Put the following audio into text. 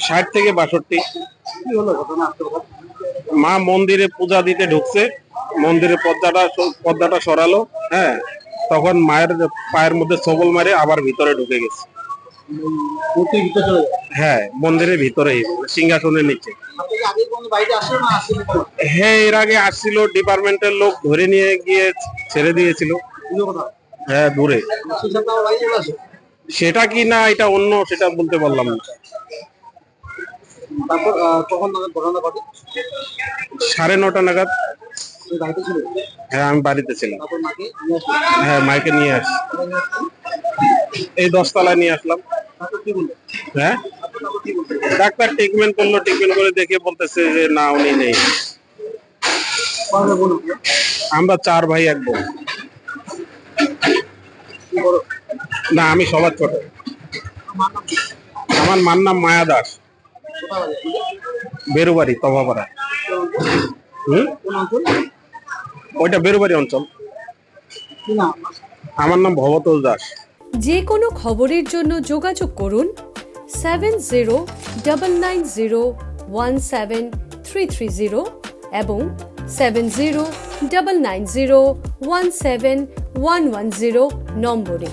60 থেকে 62। মা মন্দিরে পূজা দিতে ঢুকছে, মন্দিরের পর্দাটা সরালো, হ্যাঁ, তখন মায়ের পায়ের মধ্যে সবল মারে আবার ভিতরে ঢুকে গেছে। হ্যাঁ, মন্দিরের ভিতরেই, সিংহাসনের নিচে। হ্যাঁ, এর আগে আসছিল, ডিপার্টমেন্টের লোক ধরে নিয়ে গিয়ে ছেড়ে দিয়েছিল। হ্যাঁ, দূরে। সেটা কি না এটা অন্য, সেটা বলতে পারলাম না। তারপর কখন ঘটনা ঘটে? 9:30 নাগাদ। হ্যাঁ, আমি বাড়িতে ছিলাম। হ্যাঁ, মাইকে নিয়ে আসি, এই 10 তলায় নিয়ে আসলাম। হ্যাঁ, ডাক্তার ট্রিটমেন্ট করলো, ট্রিটমেন্ট করে দেখে বলতেছে যে না, উনি নেই। আমরা 4 ভাই 1 বোন। না, আমি সবার ছোট। আমার মার নাম মায়া দাস, বেরুবাড়ি, তভাপাড়া। ওইটা বেরুবাড়ি অঞ্চল। আমার নাম ভবতোষ দাস। যে কোনো খবরের জন্য যোগাযোগ করুন 7099017330 এবং 7099017110 নম্বরে।